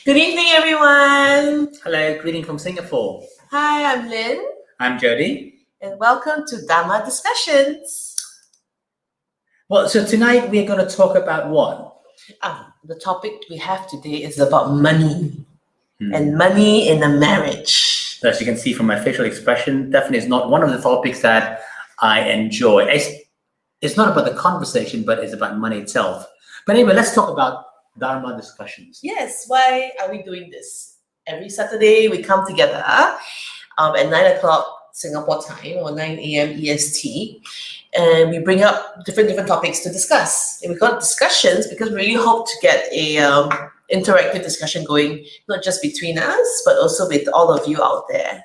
Good evening, everyone. Hello, greeting from Singapore. Hi, I'm Lynn, I'm Jody. and welcome to Dharma Discussions. Well, so tonight we're going to talk about what? The topic we have today is about money and money in a marriage. As you can see from my facial expression, definitely is not one of the topics that I enjoy. It's not about the conversation, but it's about money itself. But anyway, let's talk about Dharma discussions. Yes, why are we doing this? Every Saturday we come together at 9 o'clock Singapore time or 9 a.m. EST, and we bring up different topics to discuss. And we got discussions because we really hope to get a interactive discussion going, not just between us, but also with all of you out there.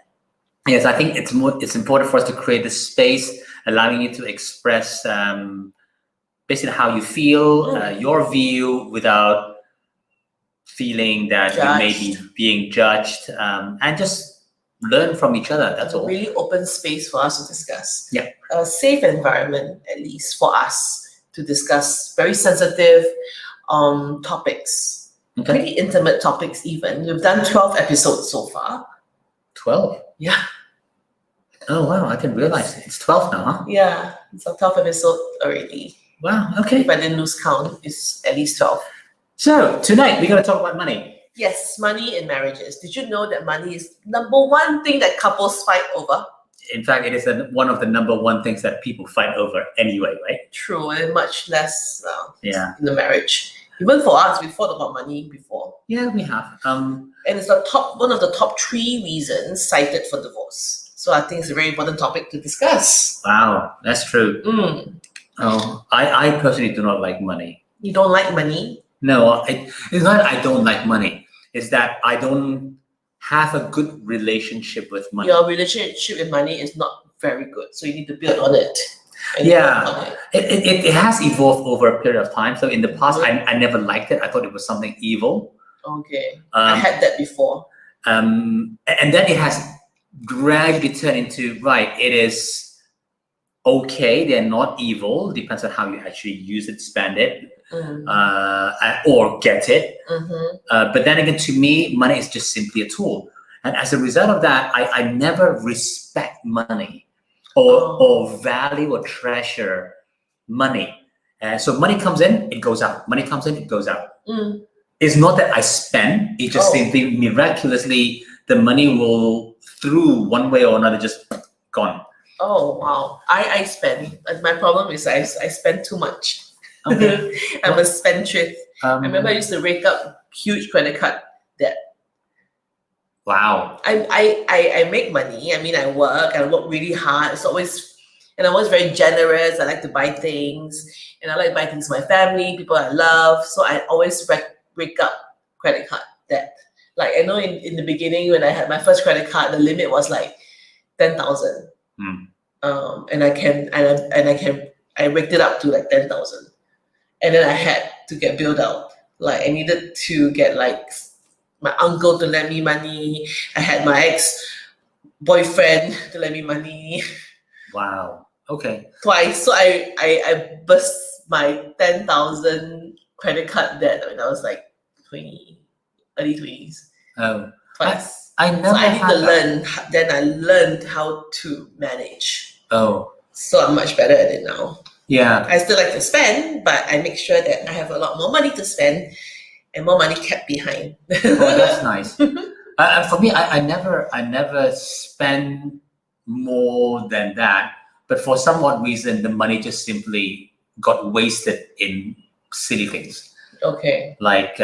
Yes, I think it's important for us to create this space, allowing you to express basically how you feel, your view, without feeling that you may be being judged, and just learn from each other. That's all. Really open space for us to discuss. Yeah. A safe environment, at least for us, to discuss very sensitive topics, pretty intimate topics even. We've done 12 episodes so far. 12? Yeah. Oh, wow. I didn't realize it's 12 now, huh? Yeah. It's our 12th episode already. Wow. Okay. If I didn't lose count, it's at least 12. So tonight we're going to talk about money. Yes, money in marriages. Did you know that money is number one thing that couples fight over? In fact, it is one of the number one things that people fight over anyway, right? True, and much less in the marriage. Even for us, we thought about money before. Yeah, we have. And it's one of the top 3 reasons cited for divorce. So I think it's a very important topic to discuss. Wow, that's true. Oh, I personally do not like money. You don't like money? No, it's not that I don't like money. It's that I don't have a good relationship with money. Your relationship with money is not very good, so you need to build on it. Yeah, it has evolved over a period of time. So in the past, I never liked it. I thought it was something evil. Okay, I had that before. And then it has gradually turned into, it is okay, they're not evil, depends on how you actually use it, spend it, or get it. But then again, to me, money is just simply a tool. And as a result of that, I never respect money or value or treasure money. So money comes in, it goes out. Money comes in, it goes out. It's not that I spend, it just simply miraculously, the money will, through one way or another, just gone. Oh, wow. I spend. My problem is I spend too much. Okay. I'm a spendthrift. I remember I used to rake up huge credit card debt. Wow. I make money. I mean, I work really hard. And I'm always very generous. I like to buy things. And I like to buy things for my family, people I love. So I always rake up credit card debt. Like, I know in the beginning when I had my first credit card, the limit was like 10,000. And I raked it up to like 10,000. And then I had to get billed out. Like, I needed to get like my uncle to lend me money. I had my ex-boyfriend to lend me money. Wow. Okay. Twice. So I burst my 10,000 credit card debt when I was like 20, early 20s. Oh. Twice. I never so I need had to learn. Then I learned how to manage. Oh. So I'm much better at it now. Yeah. I still like to spend, but I make sure that I have a lot more money to spend and more money kept behind. Oh, that's nice. For me, I never spend more than that. But for some odd reason, the money just simply got wasted in silly things. Okay. Like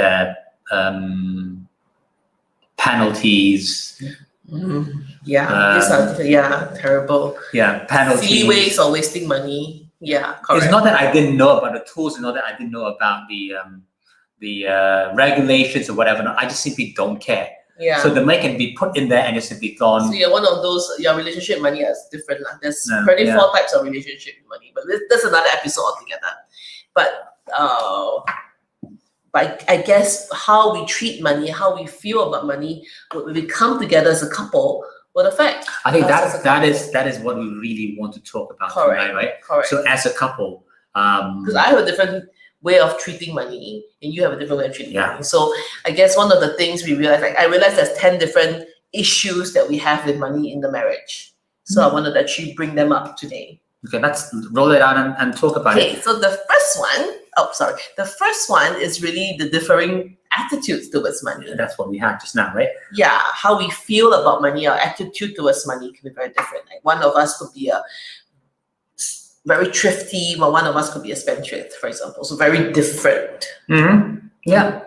penalties. Yeah, terrible. Yeah, penalties. Silly ways of wasting money. Yeah, correct. It's not that I didn't know about the tools. It's not that I didn't know about the regulations or whatever. No, I just simply don't care. Yeah. So the money can be put in there and it's simply gone. So you're one of those. Your relationship money is different. There's 24 types of relationship money, but that's another episode altogether. But I guess how we treat money, how we feel about money, when we come together as a couple, will affect. I think that is what we really want to talk about tonight, right? Correct. So as a couple, because I have a different way of treating money, and you have a different way of treating Yeah. money. So I guess one of the things we realized, like I realized there's 10 different issues that we have with money in the marriage. So I wanted to actually bring them up today. Okay, let's roll it out and talk about it. Okay, so the first one is really the differing attitudes towards money. That's what we had just now, right? Yeah, how we feel about money, our attitude towards money can be very different. Like one of us could be a very thrifty, but one of us could be a spendthrift, for example. So very different. Mm-hmm. Yeah.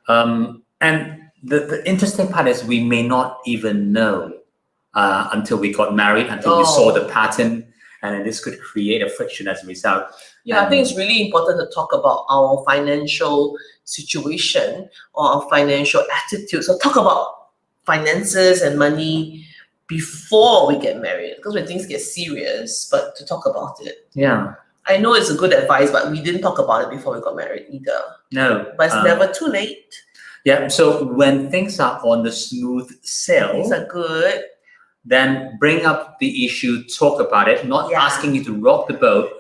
And the interesting part is we may not even know until we got married, until we saw the pattern, and then this could create a friction as a result. Yeah, I think it's really important to talk about our financial situation or our financial attitude. So talk about finances and money before we get married, because when things get serious, but to talk about it. Yeah. I know it's a good advice, but we didn't talk about it before we got married either. No. But it's never too late. Yeah. So when things are on the smooth sail, Things are good. then bring up the issue, talk about it, not asking you to rock the boat,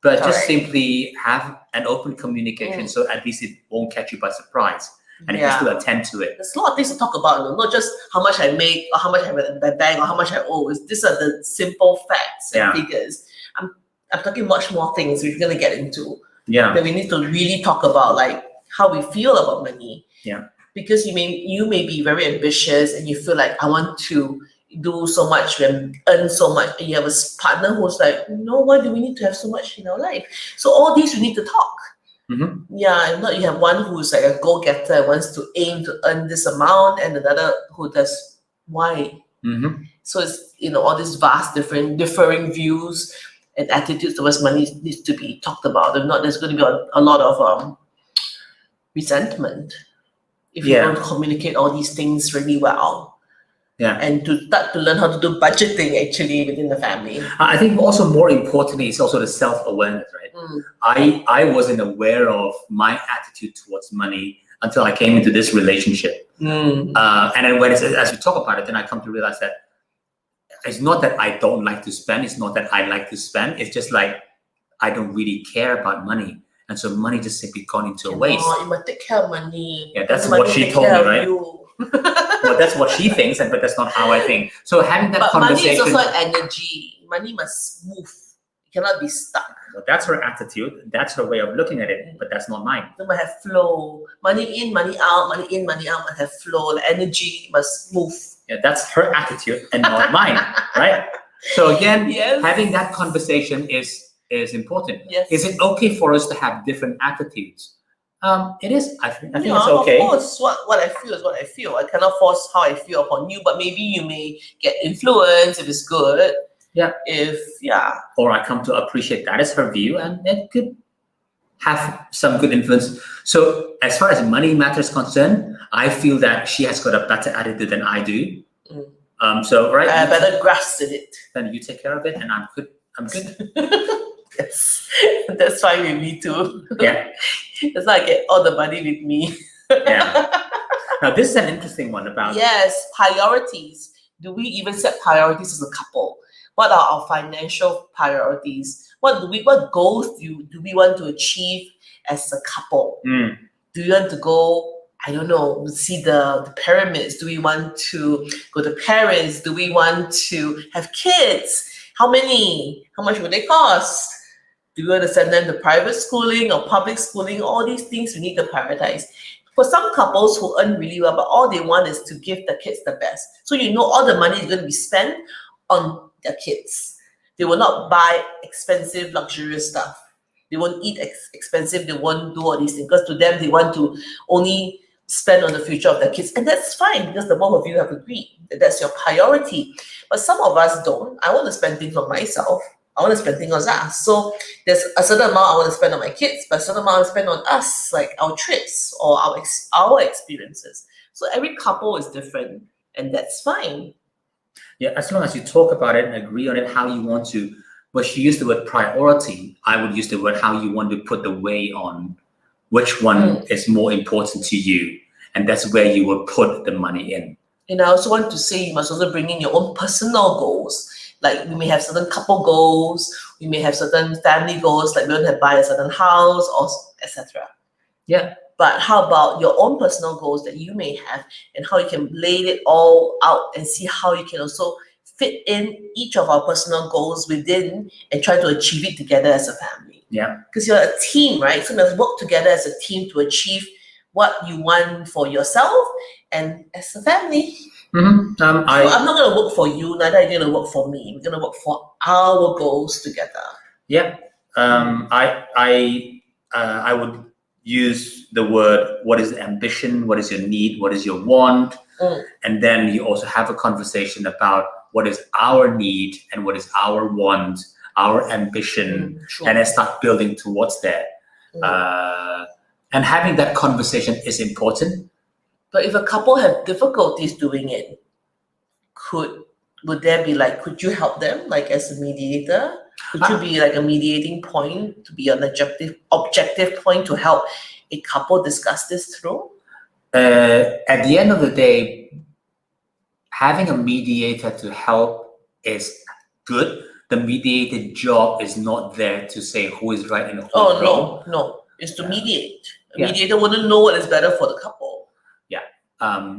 but just simply have an open communication so at least it won't catch you by surprise. And you can still attend to it. There's a lot of things to talk about, not just how much I make or how much I have in the bank or how much I owe. These are the simple facts and figures. I'm talking much more things we're going to get into. Yeah. That we need to really talk about, like how we feel about money. Yeah. Because you may be very ambitious and you feel like I want to do so much and earn so much, and you have a partner who's like, no, why do we need to have so much in our life? So all these we need to talk. Mm-hmm. Yeah, and not you have one who's like a go-getter, wants to aim to earn this amount, and another who does why. Mm-hmm. So it's all these vast differing views and attitudes towards money needs to be talked about. If not, there's going to be a lot of resentment if you don't communicate all these things really well. Yeah. And to start to learn how to do budgeting actually within the family. I think also more importantly is also the self-awareness, right? I wasn't aware of my attitude towards money until I came into this relationship. And then as we talk about it, then I come to realize that it's not that I don't like to spend. It's not that I like to spend. It's just like I don't really care about money. And so money just simply gone into a waste. You must take care of money. Yeah, that's what she told me, right? Well, that's what she thinks, but that's not how I think. So having that conversation. Money is also an energy. Money must move. It cannot be stuck. Well, that's her attitude. That's her way of looking at it, but that's not mine. It must have flow. Money in, money out. Money in, money out must have flow. The energy must move. Yeah, that's her attitude and not mine, right? So again, having that conversation is important. Yes. Is it okay for us to have different attitudes? It is. I think it's Of okay. course, what I feel is what I feel. I cannot force how I feel upon you, but maybe you may get influence if it's good. Yeah. Or I come to appreciate that as her view, and it could have some good influence. So as far as money matters concerned, I feel that she has got a better attitude than I do. So right. I better grasp it. Then you take care of it, and I'm good. Yes, that's fine with me too. Yeah. It's like I get all the money with me. Yeah. Now this is an interesting one about. Yes, priorities. Do we even set priorities as a couple? What are our financial priorities? What goals do we want to achieve as a couple? Do you want to go, I don't know, see the pyramids? Do we want to go to Paris? Do we want to have kids? How many? How much would they cost? Do you want to send them to private schooling or public schooling? All these things we need to prioritize. For some couples who earn really well, but all they want is to give the kids the best. So all the money is going to be spent on their kids. They will not buy expensive, luxurious stuff. They won't eat expensive. They won't do all these things because to them, they want to only spend on the future of their kids. And that's fine because the both of you have agreed that that's your priority. But some of us don't. I want to spend things on myself. I want to spend things on us. So there's a certain amount I want to spend on my kids, but a certain amount I want to spend on us, like our trips or our experiences. So every couple is different, and that's fine. Yeah, as long as you talk about it and agree on it, how you want to. But she used the word priority. I would use the word how you want to put the weight on which one is more important to you, and that's where you will put the money in. And I also want to say you must also bring in your own personal goals Like we may have certain couple goals, we may have certain family goals, like we want to buy a certain house or etc. Yeah. But how about your own personal goals that you may have, and how you can lay it all out and see how you can also fit in each of our personal goals within and try to achieve it together as a family. Yeah. Because you're a team, right? So you must work together as a team to achieve what you want for yourself and as a family. Mm-hmm. So I'm not going to work for you, neither are you going to work for me. We're going to work for our goals together. Yeah. I would use the word, what is ambition, what is your need, what is your want, and then you also have a conversation about what is our need and what is our want, our ambition, Sure. and then start building towards that. And having that conversation is important. But if a couple have difficulties doing it, would there be like, could you help them like as a mediator? Could you be like a mediating point, to be an objective point to help a couple discuss this through? At the end of the day, having a mediator to help is good. The mediated job is not there to say who is right and who is wrong. No. It's to mediate. A mediator wouldn't know what is better for the couple. Yeah.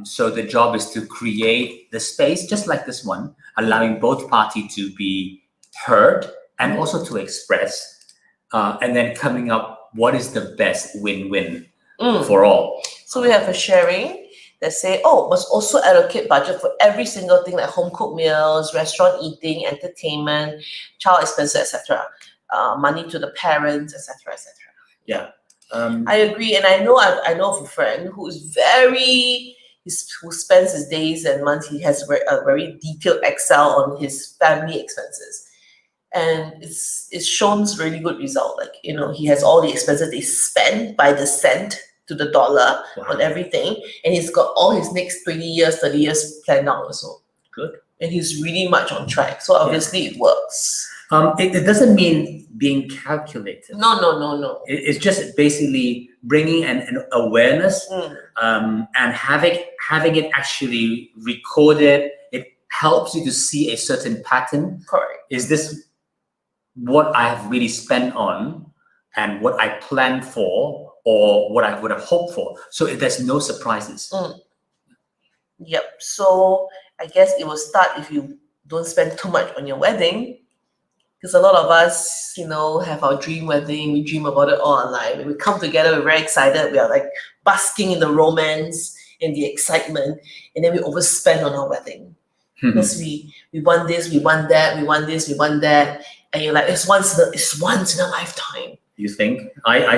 So the job is to create the space, just like this one, allowing both parties to be heard and also to express, and then coming up what is the best win-win for all. So we have a sharing that say, must also allocate budget for every single thing like home cooked meals, restaurant eating, entertainment, child expenses, etc. Money to the parents, etc., etc. Yeah. I agree, and I know of a friend who is who spends his days and months. He has a very detailed Excel on his family expenses, and it's shown really good result. Like he has all the expenses they spend by the cent to the dollar on everything, and he's got all his next 20 years, 30 years planned out also. Good, and he's really much on track. So obviously it works. It doesn't mean being calculated. No. It's just basically bringing an awareness and having it actually recorded. It helps you to see a certain pattern. Correct. Is this what I have really spent on and what I planned for or what I would have hoped for? So there's no surprises. Yep. So I guess it will start if you don't spend too much on your wedding. Because a lot of us, have our dream wedding. We dream about it all our life. When we come together, we're very excited. We are like basking in the romance and the excitement, and then we overspend on our wedding because we want this, we want that, we want this, we want that, and you're like, it's once in a lifetime. You think? I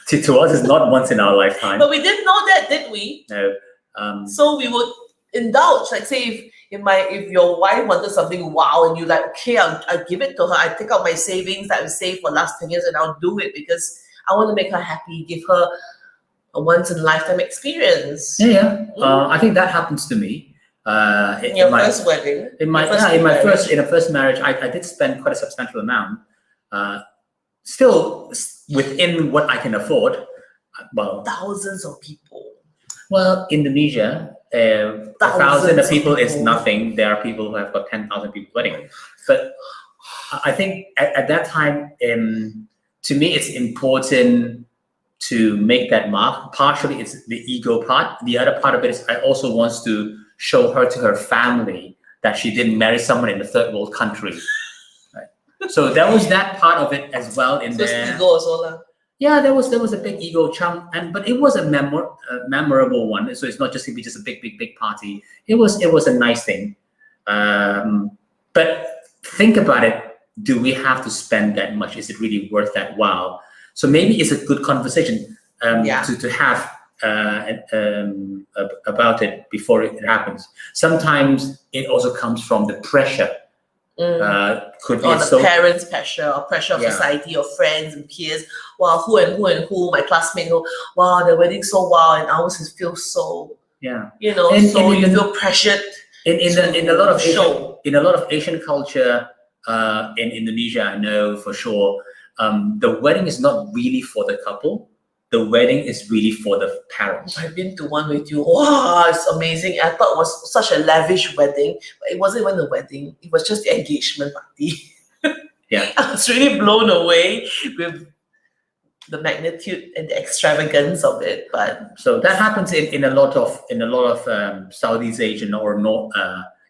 to us, it's not once in our lifetime. But we didn't know that, did we? No. So we would indulge. Like say if your wife wanted something wow and you like, okay, I'll give it to her. I take out my savings that I've saved for the last 10 years and I'll do it because I want to make her happy, give her a once in a lifetime experience. I think that happens to me. In your first wedding. In my first marriage, I did spend quite a substantial amount. Still within what I can afford. Well, thousands of people. Well, Indonesia, 1,000 people is nothing. There are people who have got 10,000 people wedding. But I think at that time, to me, it's important to make that mark. Partially, it's the ego part. The other part of it is I also want to show her to her family that she didn't marry someone in a third world country. Right? So there was that part of it as well in there. Ego also lah. Yeah, there was a big ego chunk, but it was a memorable one. So it's not just simply just a big party. It was a nice thing. But think about it. Do we have to spend that much? Is it really worth that while? So maybe it's a good conversation to have about it before it happens. Sometimes it also comes from the pressure. Could or be the parents' pressure or pressure of society or friends and peers. Wow, who and who, my classmate, wow, their wedding so wow, and ours feels so you feel pressured. In a lot of Asian culture, in Indonesia, I know for sure, the wedding is not really for the couple. the wedding is really for the parents. I've been to one with you. Wow, it's amazing. I thought it was such a lavish wedding, but it wasn't even a wedding. It was just the engagement party. Yeah. I was really blown away with the magnitude and the extravagance of it. But So that happens in a lot of Southeast Asian or North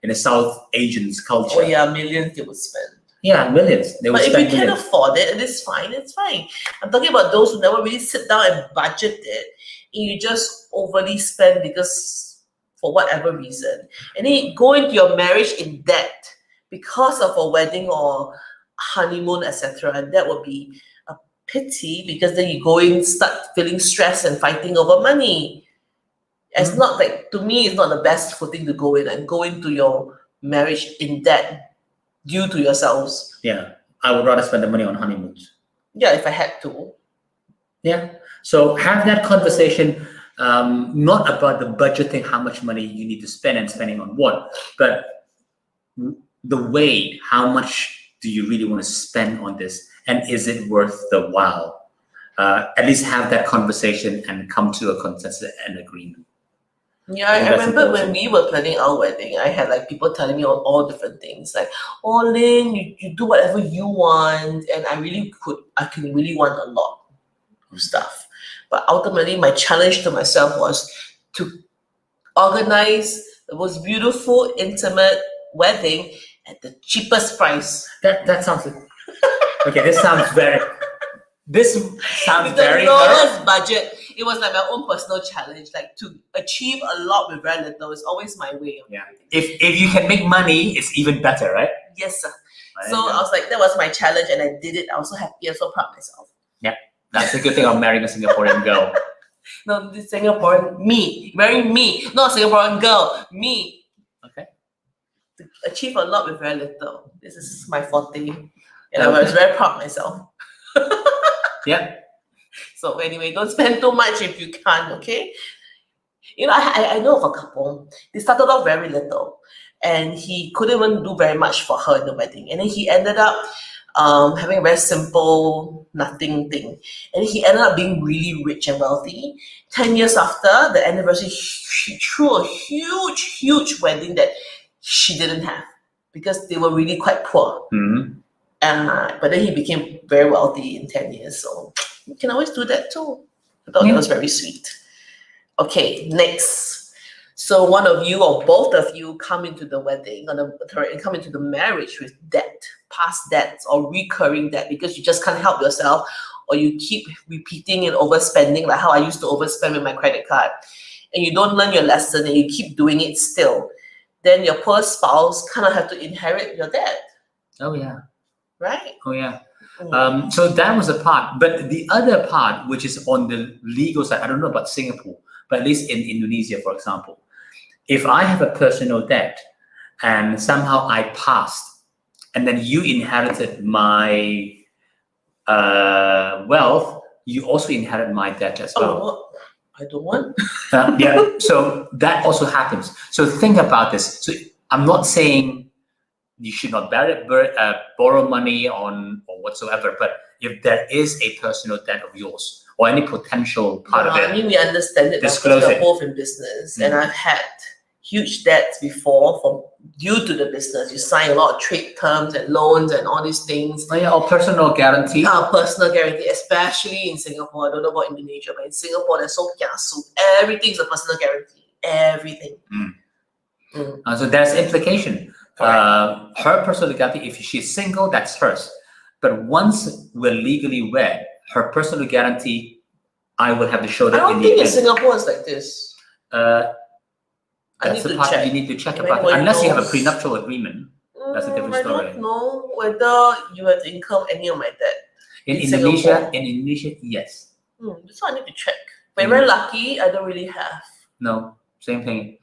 in the South Asians culture. oh yeah, millions they would spend. Yeah, millions. They would But if spend you can millions. afford it, it is fine. It's fine. I'm talking about those who never really sit down and budget it, and you just overly spend because for whatever reason, and then you go into your marriage in debt because of a wedding or honeymoon, etc. And that would be a pity because then you go in, start feeling stressed and fighting over money. It's not like, to me, it's not the best footing to go in and go into your marriage in debt due to yourselves. Yeah, I would rather spend the money on honeymoons. Yeah, if I had to. Yeah. So have that conversation, not about the budgeting, how much money you need to spend and spending on what, but the weight, how much do you really want to spend on this, and is it worth the while? At least have that conversation and come to a consensus and agreement. Yeah, I that's remember when important. we were planning our wedding, I had like people telling me all different things. Like, oh Lynn, you do whatever you want. And I can really want a lot of stuff. But ultimately my challenge to myself was to organize the most beautiful, intimate wedding at the cheapest price. That sounds okay. This sounds very With the very lowest budget. It was like my own personal challenge, like to achieve a lot with very little is always my way of Yeah. everything. If you can make money, it's even better, right? Yes, sir. So I was like, that was my challenge, and I did it. I was so happy and so proud of myself. That's the good thing of marrying a Singaporean girl. No, this Singaporean me, marrying me, not a Singaporean girl, me. Okay. To achieve a lot with very little. This is my forte, and I was very proud of myself. Yeah. So anyway, don't spend too much if you can't. Okay. You know, I know of a couple. They started off very little, and he couldn't even do very much for her in the wedding, and then he ended up having a very simple nothing thing, and he ended up being really rich and wealthy. 10 years after the anniversary, she threw a huge wedding that she didn't have because they were really quite poor. Mhm. But then he became very wealthy in 10 years, so you can always do that too. I thought that was very sweet. Okay, next. So one of you or both of you come into the wedding, come into the marriage with debt, past debts or recurring debt because you just can't help yourself, or you keep repeating and overspending, like how I used to overspend with my credit card, and you don't learn your lesson and you keep doing it still. Then your poor spouse kind of have to inherit your debt, Oh yeah. right? Oh yeah. Mm. So that was a part, but the other part, which is on the legal side, I don't know about Singapore, but at least in Indonesia, for example, if I have a personal debt and somehow I passed, and then you inherited my wealth, you also inherit my debt as well. Oh, I don't want. Yeah, so that also happens. So think about this. So I'm not saying you should not borrow money on or whatsoever, but if there is a personal debt of yours or any potential part of it, I mean, we understand it because disclose we're it. both in business, and I've had huge debts before due to the business. You sign a lot of trade terms and loans and all these things. Oh yeah, or personal guarantee. Personal guarantee, especially in Singapore. I don't know about Indonesia, but in Singapore, they're so kiasu. Everything's a personal guarantee. Everything. So there's implication. Her personal guarantee, if she's single, that's hers. But once we're legally wed, her personal guarantee, I will have to show I that don't in think the in end. Singapore it's like this. That's the part check. you need to check If about it. anyone Unless you have a knows. prenuptial agreement. That's a different I story. don't know whether you have to incur any of my debt. In in Indonesia, Singapore. Yes. So I need to check. But very lucky, I don't really have. No, same thing.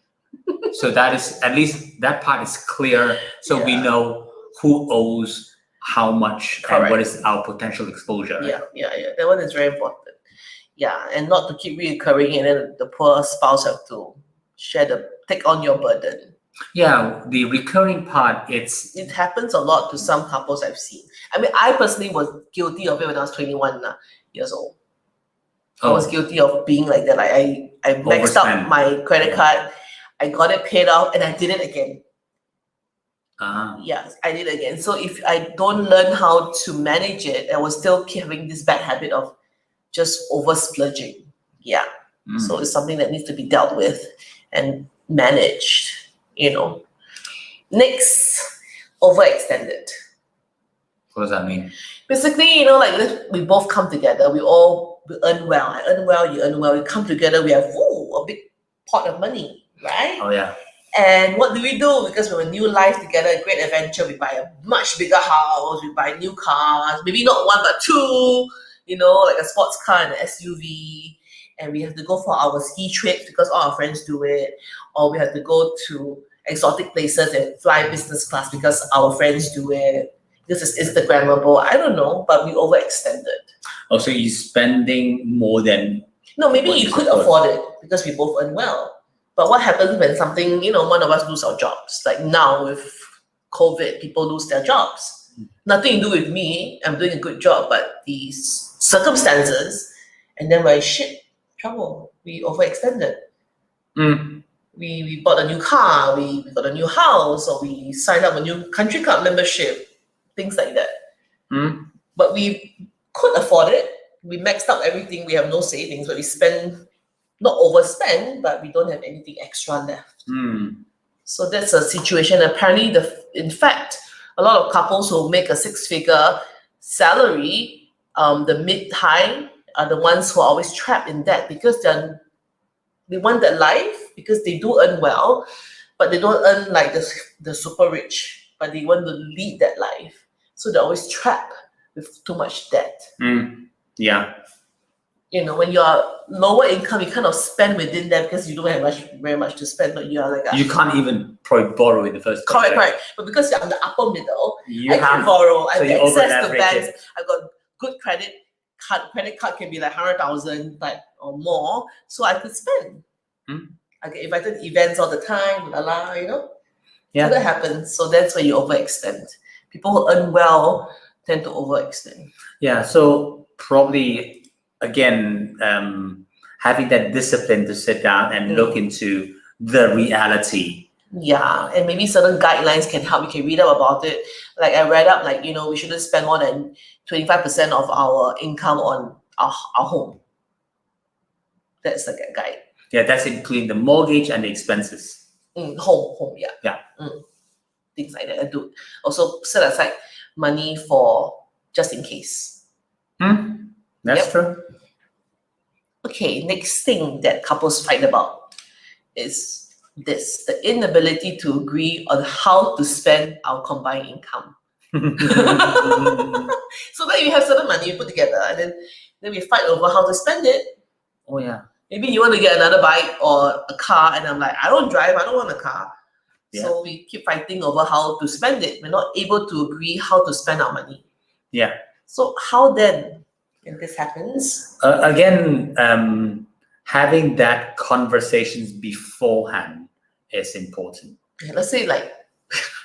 So that is, at least that part is clear. So we know who owes how much and what is our potential exposure. Right? Yeah. That one is very important. Yeah, and not to keep reoccurring, and then the poor spouse have to take on your burden. Yeah, the recurring part, it happens a lot to some couples I've seen. I mean, I personally was guilty of it when I was 21 years old. I was guilty of being like that. Like I maxed out Overspend. my credit card. I got it paid off and I did it again. Yes, I did it again. So if I don't learn how to manage it, I will still keep having this bad habit of just over splurging. Yeah. So it's something that needs to be dealt with and managed, Next, overextended. What does that mean? Basically, like we both come together, we earn well. I earn well, you earn well. We come together, we have a big pot of money, right? Oh yeah. And what do? Because we have a new life together, a great adventure. We buy a much bigger house, we buy new cars, maybe not one but two, like a sports car and an SUV. And we have to go for our ski trips because all our friends do it. Or we have to go to exotic places and fly business class because our friends do it. Because it's Instagrammable. I don't know, but we overextended. Oh, so you're spending more than... No, maybe you could afford it because we both earn well. But what happens when something, one of us lose our jobs? Like now with COVID, people lose their jobs. Nothing to do with me. I'm doing a good job, but these circumstances, and then we're trouble. We overextended. We bought a new car, we got a new house, or we signed up a new country club membership, things like that. But we could afford it. We maxed out everything. We have no savings, but we not overspend, but we don't have anything extra left. So that's a situation. Apparently, in fact, a lot of couples who make a 6-figure salary, the mid-high, are the ones who are always trapped in debt because they want that life because they do earn well, but they don't earn like the super rich, but they want to lead that life. So they're always trapped with too much debt. Yeah. When you're lower income, you kind of spend within that because you don't have very much to spend, but you are like you can't even probably borrow in the first place. Correct. But because you're on the upper middle, I can borrow. I have access to banks. I've got good credit card can be like 100,000 or more, so I could spend. I get invited to events all the time, Yeah. So that happens. So that's when you overextend. People who earn well tend to overextend. Yeah. So probably again, having that discipline to sit down and look into the reality. Yeah, and maybe certain guidelines can help. You can read up about it. Like I read up, we shouldn't spend more than 25% of our income on our home. That's like a guide. Yeah, that's including the mortgage and the expenses. Home, yeah. Yeah. Things like that. I do also set aside money for just in case. That's true. Okay, next thing that couples fight about is the inability to agree on how to spend our combined income. So then you have certain money you put together, and then we fight over how to spend it. Oh yeah. Maybe you want to get another bike or a car, and I'm like, I don't drive, I don't want a car. Yeah. So we keep fighting over how to spend it. We're not able to agree how to spend our money. Yeah. So how then, when this happens? Again, having that conversations beforehand is important. Yeah, let's say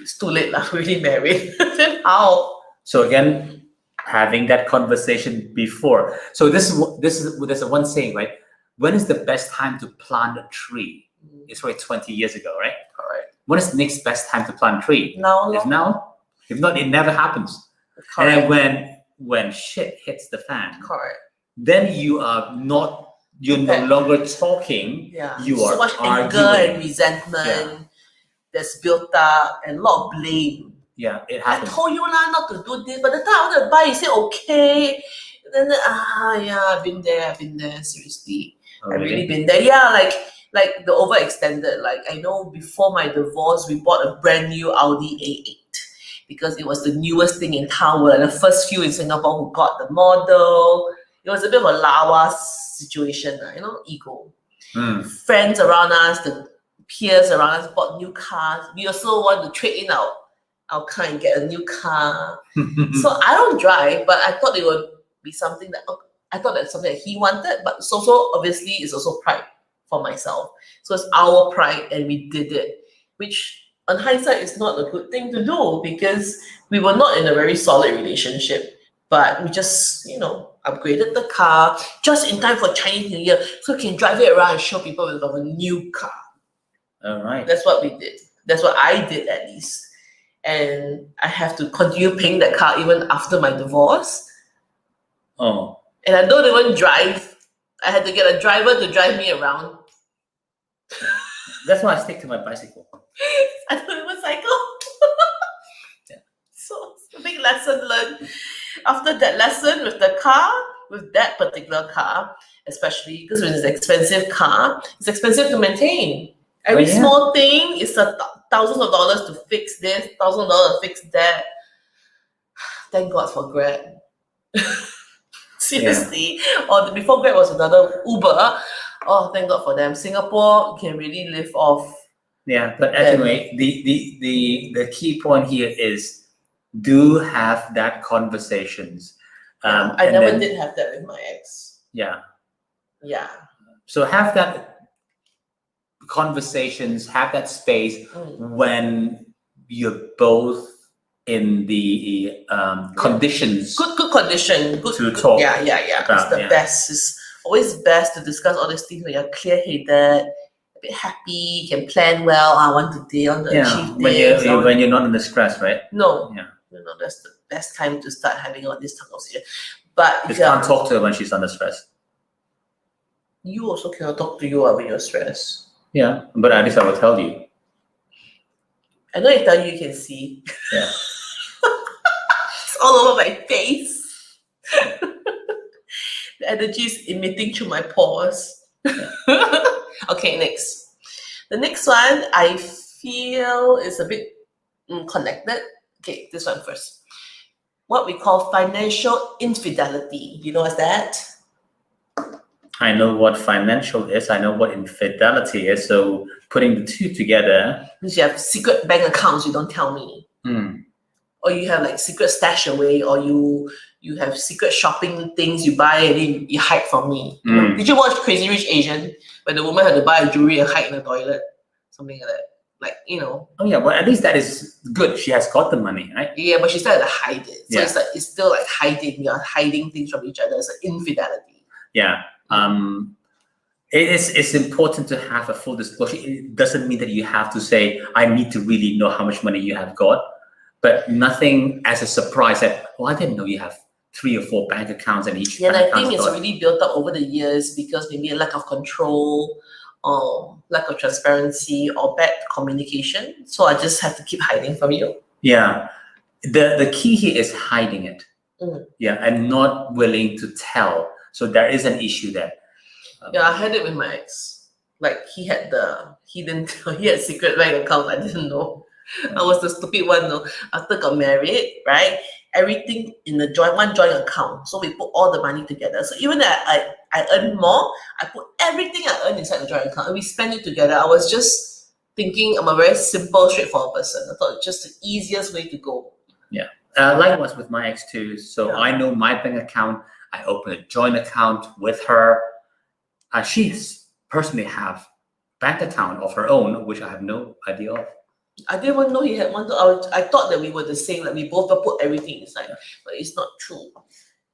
it's too late, we're already married. Then how? So again, having that conversation before. So there's a one saying, right? When is the best time to plant a tree? It's probably 20 years ago, right? Correct. When is the next best time to plant a tree? Now. It's now. If not, it never happens. Correct. And then when shit hits the fan, correct, then you're no longer talking. Yeah. You so are much anger arguing. And resentment that's built up and a lot of blame. Yeah, it happens. I told you not to do this, but the time I wanted to buy, you said okay. And then I've been there. Seriously, I've really been there. Yeah, like the overextended. Like I know before my divorce, we bought a brand new Audi A8 because it was the newest thing in town. We're the first few in Singapore who got the model. It was a bit of a lawa situation, ego. Friends around us, the peers around us bought new cars. We also want to trade in our car and get a new car. So I don't drive, but I thought it would be something that he wanted, but it's also obviously it's also pride for myself. So it's our pride and we did it, which on hindsight is not a good thing to do because we were not in a very solid relationship. But we just, upgraded the car just in time for Chinese New Year, so we can drive it around and show people we've got a new car. All right. That's what we did. That's what I did, at least. And I have to continue paying that car even after my divorce. Oh. And I don't even drive. I had to get a driver to drive me around. That's why I stick to my bicycle. I don't even cycle. Yeah. So it's a big lesson learned. After that lesson with the car, with that particular car, especially because it's an expensive car, it's expensive to maintain. Every small thing is thousands of dollars to fix this, $1,000 to fix that. Thank God for Grab. Seriously. Or before Grab was another Uber. Oh, thank God for them. Singapore can really live off. Yeah, but anyway, the key point here is do have that conversations. I never did have that with my ex. Yeah. Yeah. So have that conversations, have that space when you're both in the conditions. Good condition. Good to talk. Yeah. It's the best. It's always best to discuss all these things when you're clear-headed, a bit happy, can plan well. I want to achieve this. When you're not in the stress, right? No. Yeah. That's the best time to start having all this conversation. But you can't talk to her when she's under stress. You also cannot talk to you when you're stressed. Yeah, but at least I will tell you. I know you tell you can see. Yeah. It's all over my face. The energy is emitting through my pores. Okay, next. The next one I feel is a bit connected. Okay, this one first. What we call financial infidelity. Do you know what's that? I know what financial is. I know what infidelity is. So putting the two together. Means you have secret bank accounts you don't tell me. Or you have like secret stash away, or you have secret shopping things you buy and then you hide from me. Did you watch Crazy Rich Asian when the woman had to buy a jewelry and hide in the toilet? Something like that. Like, Oh yeah, well at least that is good. She has got the money, right? Yeah, but she started to hide it. So it's still like hiding. You're hiding things from each other. It's like infidelity. Yeah. It's important to have a full disclosure. It doesn't mean that you have to say, I need to really know how much money you have got, but nothing as a surprise that, I didn't know you have 3 or 4 bank accounts and each bank account. I think it's really built up over the years because maybe a lack of control, or lack of transparency, or bad communication. So I just have to keep hiding from you. Yeah. The key here is hiding it. Yeah, and not willing to tell. So there is an issue there. I had it with my ex. Like he had secret bank account. I didn't know. I was the stupid one. No, after got married, right? Everything in the joint account. So we put all the money together. So even that I earn more, I put everything I earn inside the joint account and we spend it together. I was just thinking I'm a very simple, straightforward person. I thought it's just the easiest way to go. Yeah. Likewise with my ex too. So I know my bank account. I opened a joint account with her. She personally have bank account of her own, which I have no idea of. I didn't even know he had one. I thought that we were the same, like we both put everything inside, but it's not true.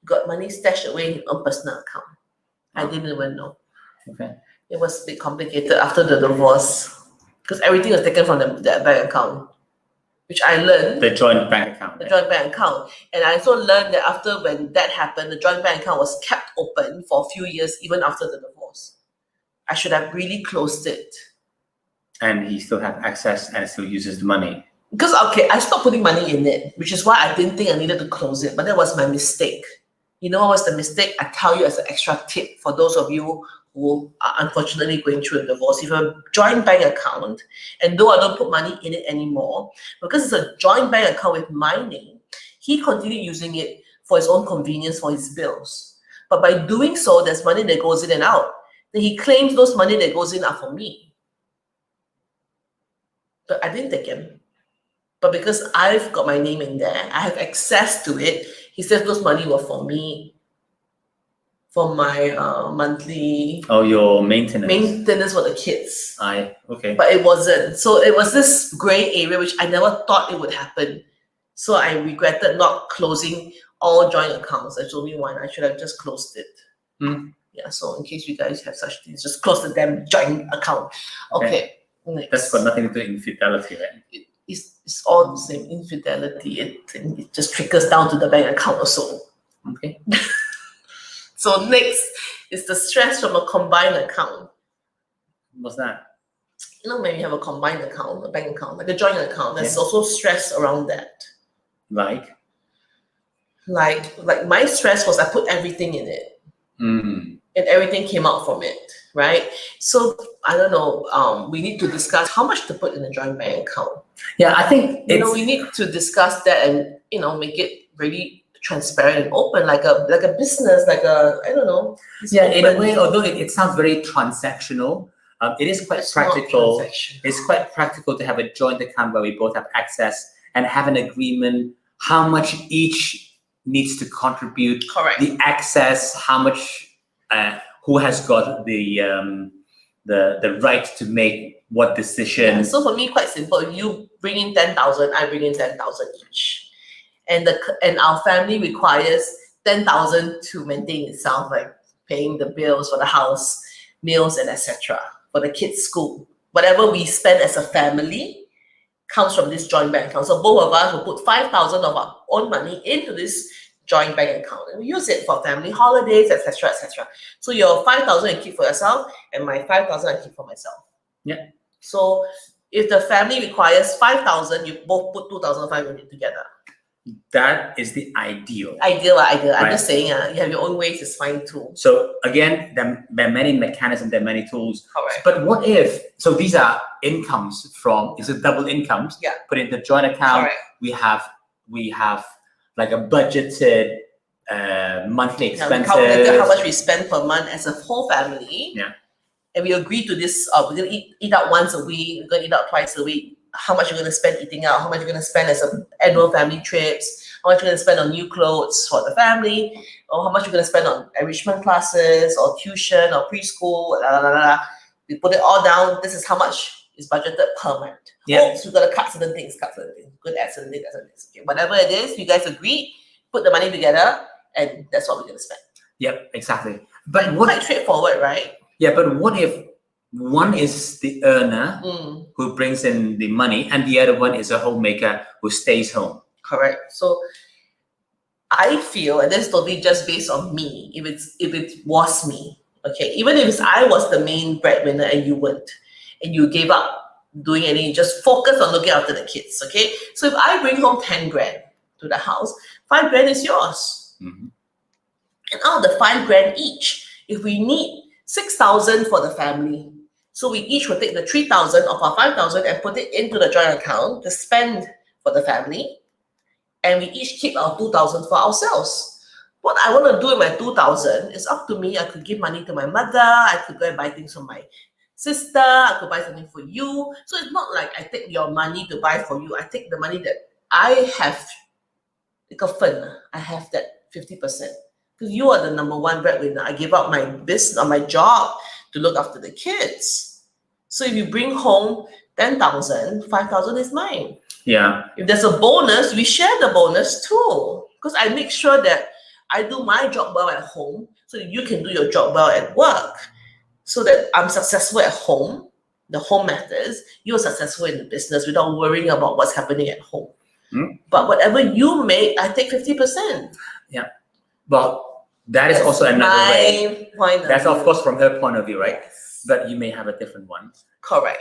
Got money stashed away in his own personal account. I didn't even know. Okay. It was a bit complicated after the divorce because everything was taken from that bank account, which I learned. The joint bank account. The joint bank account. And I also learned that after when that happened, the joint bank account was kept open for a few years, even after the divorce. I should have really closed it. And he still have access and still uses the money. Because, I stopped putting money in it, which is why I didn't think I needed to close it. But that was my mistake. You know what was the mistake? I tell you as an extra tip for those of you who are unfortunately going through a divorce. If you have a joint bank account, and though I don't put money in it anymore, because it's a joint bank account with my name, he continued using it for his own convenience for his bills. But by doing so, there's money that goes in and out. Then he claims those money that goes in are for me. But I didn't take him. But because I've got my name in there, I have access to it. He says those money were for me, for my monthly. Oh, your maintenance. Maintenance for the kids. Okay. But it wasn't. So it was this gray area which I never thought it would happen. So I regretted not closing all joint accounts. There's only one. I should have just closed it. Mm. Yeah, so in case you guys have such things, just close the damn joint account. Okay. Next. That's got nothing to do with infidelity, right? It's all the same infidelity. It just trickles down to the bank account also. Okay. So next is the stress from a combined account. What's that? You know, when you have a combined account, a bank account, like a joint account, there's also stress around that. Like my stress was I put everything in it. And everything came out from it, right? So I don't know. We need to discuss how much to put in a joint bank account. Yeah, I think we need to discuss that and make it really transparent and open, like a business, I don't know. Yeah, in a way, although it sounds very transactional, it is quite practical. It's quite practical to have a joint account where we both have access and have an agreement how much each needs to contribute. Correct. The access, how much. Who has got the right to make what decision? Yeah, so for me, quite simple. You bring in 10,000, I bring in 10,000 each, and our family requires 10,000 to maintain itself, like paying the bills for the house, meals, and etc. for the kids' school. Whatever we spend as a family comes from this joint bank account. So both of us will put 5,000 of our own money into this joint bank account, and we use it for family holidays, etc., etc. So your 5,000 you keep for yourself, and my 5,000 I keep for myself. Yeah. So if the family requires 5,000, you both put 2,500 together. That is the ideal. Ideal. Right. I'm just saying, you have your own ways, it's fine too. So again, there are many mechanisms, there are many tools. Correct. But what if, so these are incomes from, is it double incomes? Yeah. Put in the joint account. Correct. We have like a budgeted monthly expenses. We calculated how much we spend per month as a whole family. Yeah. And we agree to this, we're going to eat out once a week, we're going to eat out twice a week. How much you're going to spend eating out, how much you're going to spend as annual family trips, how much you're going to spend on new clothes for the family, or how much you're going to spend on enrichment classes or tuition or preschool, We put it all down. This is how much is budgeted per month. Yeah. Oops, we've got to cut certain things, good at certain things, Okay, whatever it is, you guys agree, put the money together, and that's what we're going to spend. Yep, exactly. But quite straightforward, right? Yeah, but what if one is the earner who brings in the money, and the other one is a homemaker who stays home? Correct. So I feel, and this is totally just based on me, if it was me, okay, even if I was the main breadwinner and you weren't, and you gave up doing anything, just focus on looking after the kids, okay? So if I bring home 10 grand to the house, 5 grand is yours. And out of the 5 grand each, if we need 6,000 for the family, so we each will take the 3,000 of our 5,000 and put it into the joint account to spend for the family, and we each keep our 2,000 for ourselves. What I want to do with my 2,000 is up to me. I could give money to my mother. I could go and buy things for my sister. I could buy something for you. So it's not like I take your money to buy for you. I take the money that I have. I have that 50%. Because you are the number one breadwinner. I give up my business or my job to look after the kids. So if you bring home 10,000, 5,000 is mine. Yeah. If there's a bonus, we share the bonus too. Because I make sure that I do my job well at home so that you can do your job well at work. So that I'm successful at home, the home matters. You're successful in the business without worrying about what's happening at home. But whatever you make, I take 50%. Yeah. But that is also another way. That's of course from her point of view, right? Yes. But you may have a different one. Correct.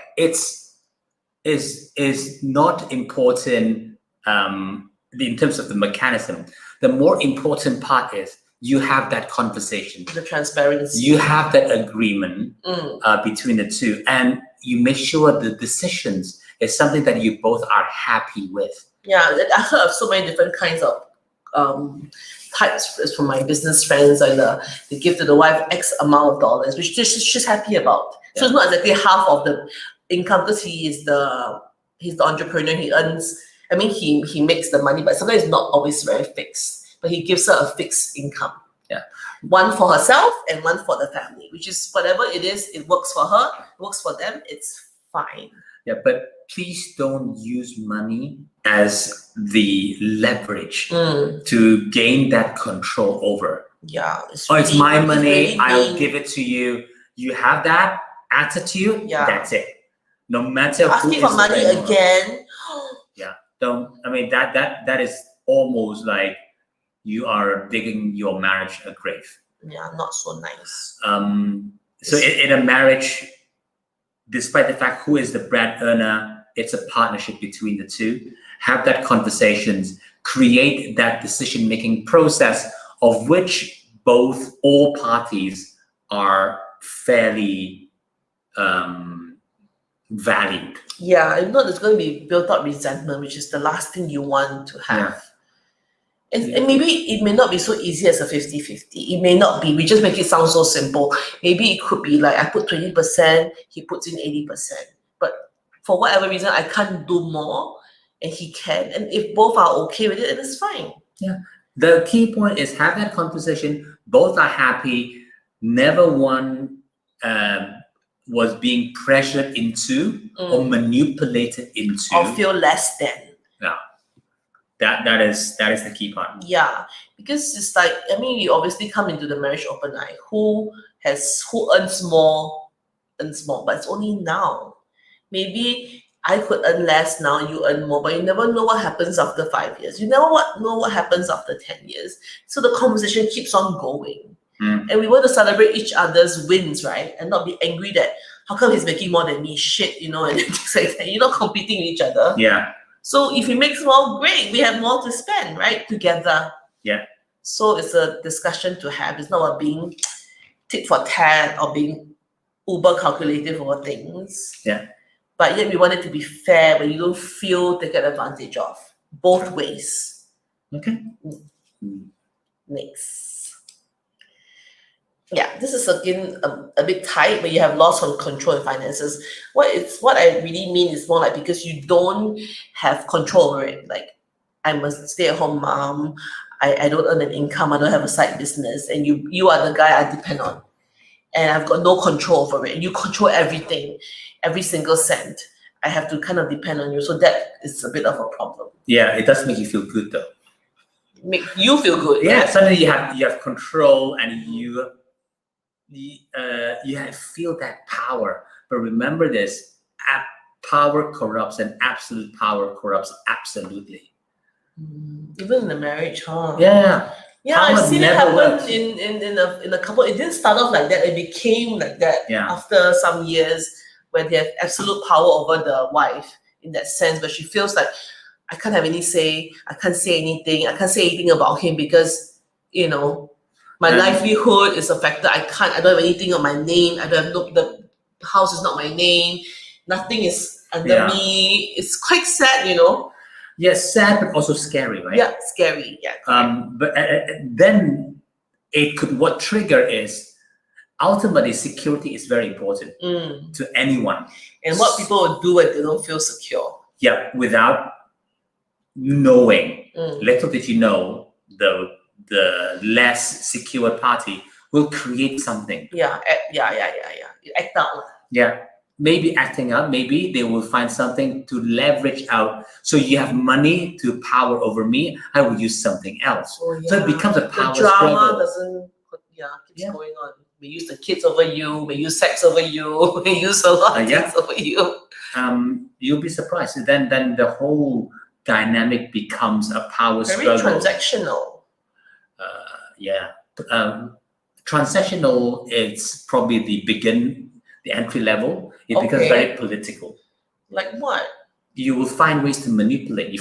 Is not important in terms of the mechanism. The more important part is you have that conversation. The transparency. You have that agreement between the two, and you make sure the decisions is something that you both are happy with. Yeah, I heard of so many different kinds of types from my business friends, and they give to the wife X amount of dollars, which she's happy about. Yeah. So it's not exactly half of the income because he's the entrepreneur. He earns. I mean, he makes the money, but sometimes it's not always very fixed. But he gives her a fixed income. Yeah, one for herself and one for the family, which is whatever it is. It works for her. It works for them. It's fine. Yeah, but please don't use money as the leverage to gain that control over. Yeah. It's really- my it's money. really I'll mean. give it to you. You have that attitude. Yeah. That's it. No matter who Asking is for the money bank owner. again. Yeah. Don't. I mean that is almost like you are digging your marriage a grave. Yeah, not so nice. So in a marriage, despite the fact who is the bread earner, it's a partnership between the two. Have that conversations, create that decision-making process of which all parties are fairly valued. Yeah, if not, there's going to be built up resentment, which is the last thing you want to have. Yeah. And maybe it may not be so easy as a 50-50. It may not be. We just make it sound so simple. Maybe it could be like I put 20%, he puts in 80%. But for whatever reason, I can't do more and he can. And if both are okay with it, then it's fine. Yeah. The key point is have that conversation. Both are happy. Never one was being pressured into or manipulated into. Or feel less than. Yeah. That is the key part. Yeah, because it's like, I mean, you obviously come into the marriage open eye. Who earns more, but it's only now. Maybe I could earn less now, you earn more, but you never know what happens after 5 years. You never know what happens after 10 years. So the conversation keeps on going. And we want to celebrate each other's wins, right? And not be angry that how come he's making more than me, shit, and things like that. You're not competing with each other. Yeah. So if he makes more, great. We have more to spend, right? Together. Yeah. So it's a discussion to have. It's not about being tit for tat or being uber calculative over things. Yeah. But yet we want it to be fair, where you don't feel taken advantage of. Both ways. Okay. Next. Yeah, this is again a bit tight, but you have lost on control in finances. What I really mean is more like because you don't have control over it. Like, I'm a stay-at-home mom. I don't earn an income. I don't have a side business, and you are the guy I depend on, and I've got no control over it. You control everything, every single cent. I have to kind of depend on you, so that is a bit of a problem. Yeah, it does make you feel good though. Make you feel good. Yeah, right? suddenly you have control and you feel that power. But remember this: power corrupts, and absolute power corrupts absolutely. Even in the marriage, huh? Yeah. Yeah, Power I've seen it never happen works. in a couple. It didn't start off like that. It became like that after some years where they have absolute power over the wife in that sense, where she feels like I can't have any say. I can't say anything. I can't say anything about him because my livelihood is affected. I don't have anything on my name. I don't have the house is not my name. Nothing is under me. It's quite sad, Yes, sad but also scary, right? Yeah, scary. Yeah. But then what trigger is ultimately security is very important to anyone. And what people will do when they don't feel secure. Yeah, without knowing. Little did you know, the less secure party will create something. Yeah. You act out. Yeah. Maybe acting out, maybe they will find something to leverage out. So you have money to power over me, I will use something else. Oh, yeah. So it becomes a power the drama struggle. keeps going on. We use the kids over you, we use sex over you, we use a lot of things over you. You'll be surprised. Then the whole dynamic becomes a power Very struggle. transactional. Transactional is probably the entry level. It becomes very political. Like what? You will find ways to manipulate.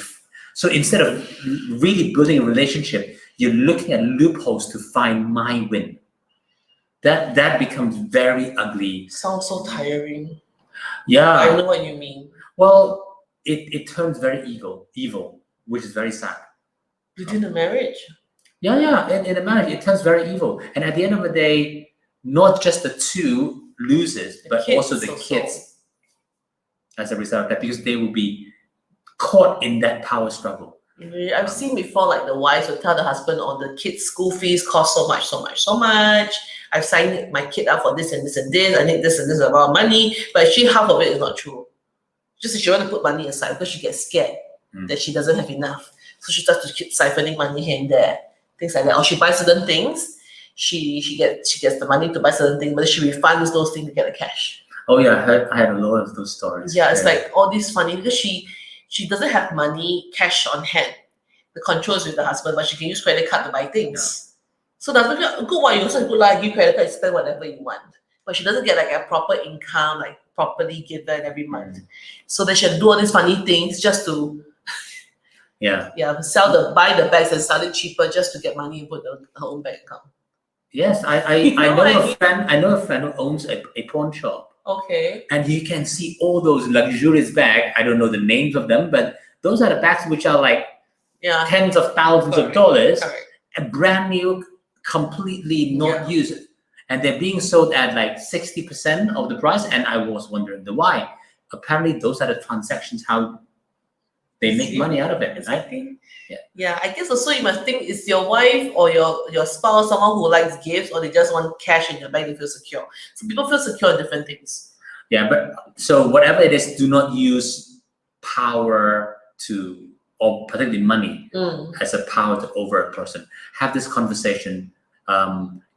So instead of really building a relationship, you're looking at loopholes to find my win. That becomes very ugly. Sounds so tiring. Yeah. I know what you mean. Well, it turns very evil, which is very sad. Within a marriage? Yeah. In a marriage, it turns very evil. And at the end of the day, not just the two loses, but also the kids as a result of that, because they will be caught in that power struggle. I've seen before, like the wives will tell the husband, the kids' school fees cost so much. I've signed my kid up for this and this and this. I need this and this amount of money, but actually half of it is not true. Just that she want to put money aside because she gets scared that she doesn't have enough. So she starts to keep siphoning money here and there, things like that. Or she buys certain things, she gets the money to buy certain things, but she refunds those things to get the cash. Oh yeah, I had a lot of those stories. Yeah, it's like all this funny because she doesn't have money cash on hand. The control is with the husband, but she can use credit card to buy things. So that's a good one. You also have a good life, give credit card, spend whatever you want. But she doesn't get like a proper income, like properly given every month. So then she do all these funny things just to buy the bags and sell it cheaper just to get money and put in her own bank account. Yes, I know a friend who owns a pawn shop. Okay. And you can see all those luxurious bags. I don't know the names of them, but those are the bags which are like tens of thousands of dollars, and brand new, completely not used. And they're being sold at like 60% of the price. And I was wondering the why. Apparently, those are the transactions how they make money out of it. Exactly. Right? Yeah. I guess also you must think, is your wife or your spouse someone who likes gifts, or they just want cash in your bank to feel secure? So people feel secure in different things. Yeah, but so whatever it is, do not use power or particularly money as a power to over a person. Have this conversation,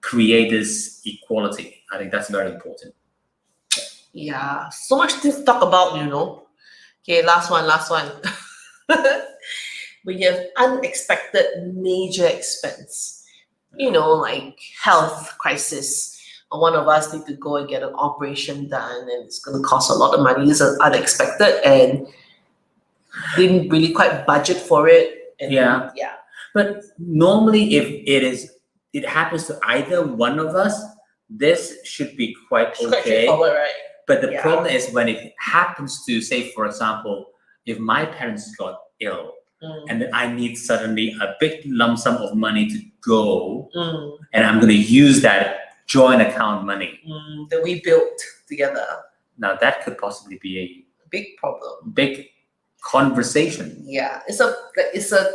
create this equality. I think that's very important. Yeah, so much things to talk about, Okay, last one. We have unexpected major expense, like health crisis. Or one of us need to go and get an operation done, and it's going to cost a lot of money. It's unexpected and didn't really quite budget for it. And But normally, if it happens to either one of us, this should be quite okay. Right? But the problem is when it happens to, say, for example, if my parents got ill and then I need suddenly a big lump sum of money to go, and I'm going to use that joint account money that we built together. Now that could possibly be a big problem, big conversation. Yeah, it's a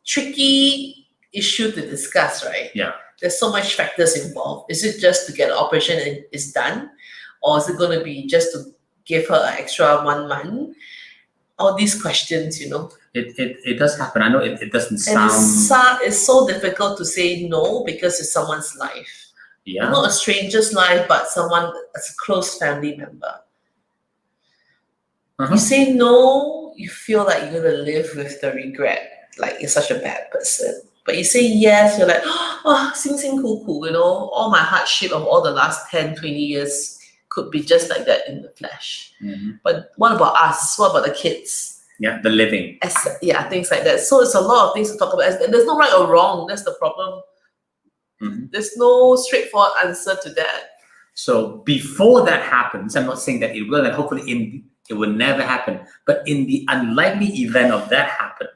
tricky issue to discuss, right? Yeah, there's so much factors involved. Is it just to get an operation and it's done, or is it going to be just to give her an extra 1 month? All these questions, It does happen. I know it doesn't sound. And it's so difficult to say no because it's someone's life. Yeah. Not a stranger's life, but someone as a close family member. You say no, you feel like you're going to live with the regret, like you're such a bad person. But you say yes, you're like, oh, all my hardship of all the last 10, 20 years could be just like that in the flesh. But what about us? What about the kids? Yeah, the living. Things like that. So it's a lot of things to talk about. And there's no right or wrong. That's the problem. There's no straightforward answer to that. So before that happens, I'm not saying that it will, and hopefully it will never happen. But in the unlikely event of that happen,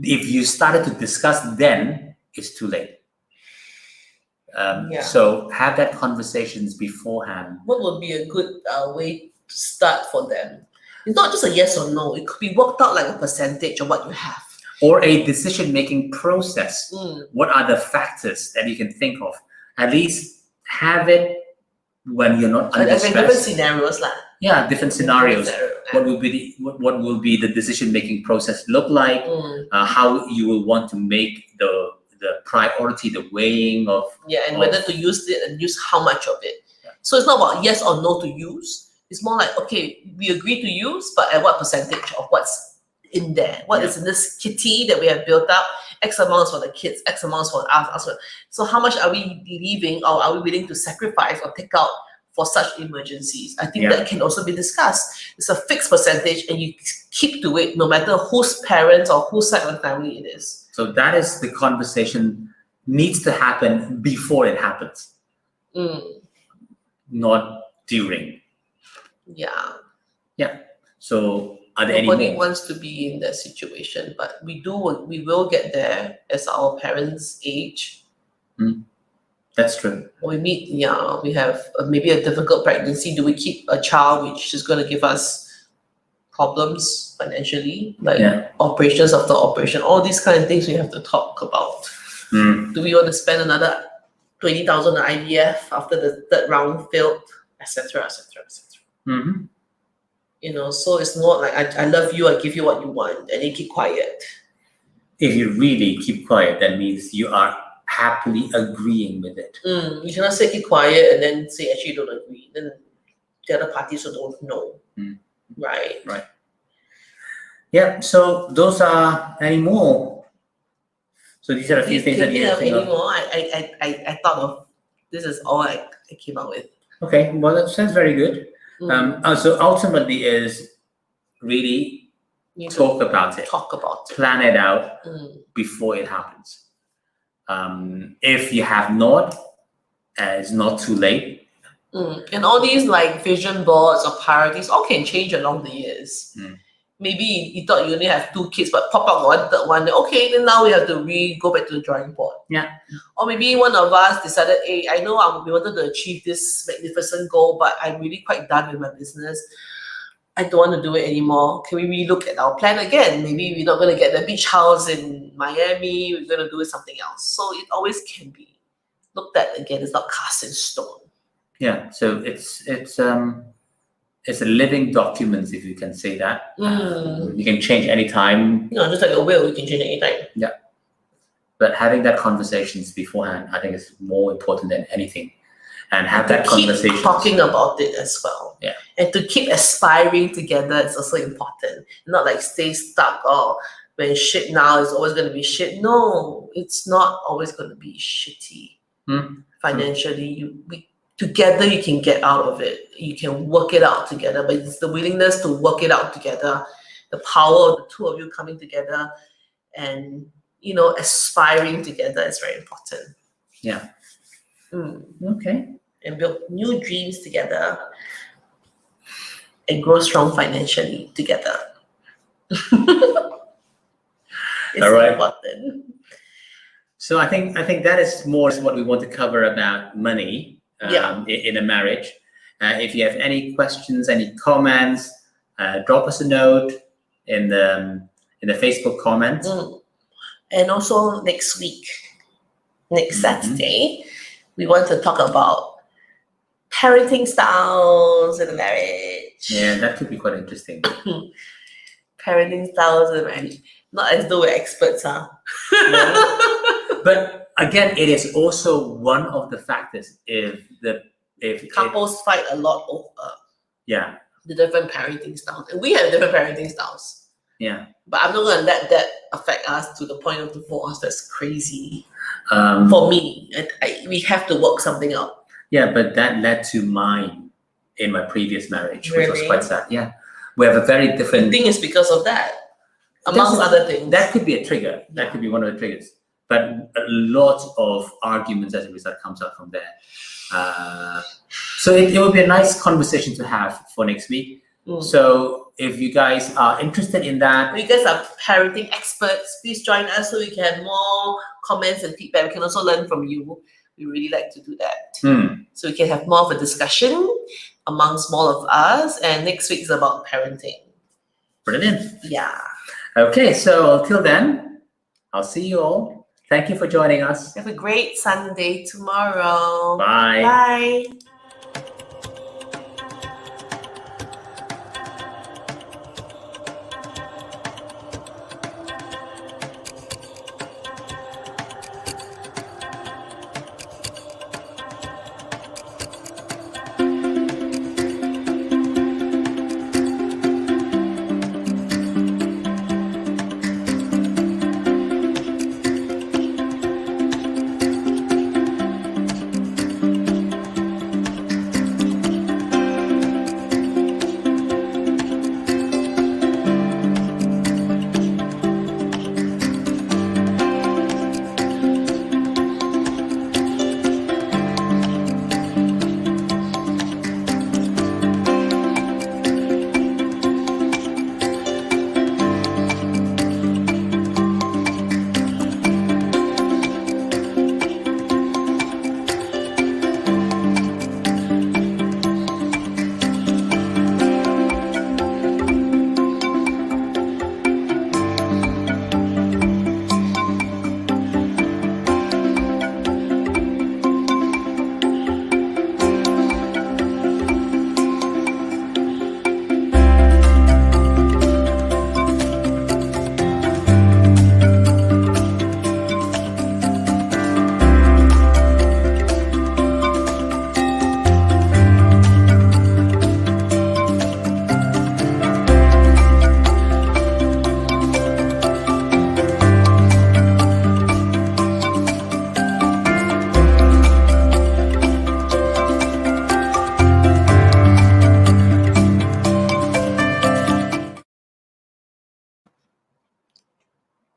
if you started to discuss, then it's too late. So have that conversations beforehand. What would be a good way to start for them? It's not just a yes or no. It could be worked out like a percentage of what you have. Or a decision-making process. What are the factors that you can think of? At least have it when you're not under stress. Different scenarios, Yeah, different scenarios. What will be the decision-making process look like? How you will want to make the priority, the weighing of whether to use it and use how much of it. So it's not about yes or no to use. It's more like, okay, we agree to use, but at what percentage of what's in there? What is in this kitty that we have built up? X amounts for the kids, X amounts for us. So how much are we leaving, or are we willing to sacrifice or take out for such emergencies? I think that can also be discussed. It's a fixed percentage, and you keep to it no matter whose parents or whose side of the family it is. So that is the conversation needs to happen before it happens, not during. Yeah. So are there Nobody wants to be in that situation, but we will get there as our parents age. That's true. We have maybe a difficult pregnancy. Do we keep a child which is going to give us problems financially, like operations after operation? All these kind of things we have to talk about. Do we want to spend another 20,000 on IVF after the third round failed, etc., etc., etc.? So it's not like I love you, I give you what you want, and you keep quiet. If you really keep quiet, that means you are happily agreeing with it. You cannot say keep quiet and then say actually you don't agree. Then the other parties don't know. Right. Yeah. So those are any more. So these are a few things that you think of. Anymore. I thought of this is all I came up with. Okay. Well, that sounds very good. So ultimately is really talk about it. Plan it out before it happens. If you have not, it's not too late. And all these like vision boards or priorities all can change along the years. Maybe you thought you only have 2 kids, but pop up one third one. Okay, then now we have to go back to the drawing board. Yeah. Or maybe one of us decided, hey, I know we wanted to achieve this magnificent goal, but I'm really quite done with my business. I don't want to do it anymore. Can we relook at our plan again? Maybe we're not going to get the beach house in Miami. We're going to do something else. So it always can be looked at again. It's not cast in stone. Yeah. So it's a living document, if you can say that. You can change anytime. Just like a will, you can change anytime. Yeah. But having that conversations beforehand, I think is more important than anything. And have that conversation. Keep talking about it as well. Yeah. And to keep aspiring together is also important. Not like stay stuck or when shit now is always going to be shit. No, it's not always going to be shitty. Financially, together you can get out of it. You can work it out together, but it's the willingness to work it out together, the power of the two of you coming together and, aspiring together is very important. Yeah. Okay. And build new dreams together and grow strong financially together. It's all right. important. So I think that is more what we want to cover about money in a marriage. If you have any questions, any comments, drop us a note in the Facebook comments. And also next Saturday, we want to talk about parenting styles in a marriage. Yeah, that could be quite interesting. Parenting styles in a marriage. Not as though we're experts, huh? But again, it is also one of the factors if couples fight a lot over the different parenting styles. And we have different parenting styles. Yeah. But I'm not going to let that affect us to the point of divorce. That's crazy. For me, we have to work something out. Yeah, but that led to mine in my previous marriage, really? Which was quite sad. Yeah. We have a very different... I think it's because of that, amongst other things. That could be a trigger. That could be one of the triggers. But a lot of arguments as a result comes out from there. So it will be a nice conversation to have for next week. So if you guys are interested in that, you guys are parenting experts, please join us so we can have more comments and feedback. We can also learn from you. We really like to do that. So we can have more of a discussion amongst more of us. And next week is about parenting. Brilliant. Yeah. Okay, so until then, I'll see you all. Thank you for joining us. Have a great Sunday tomorrow. Bye. Bye.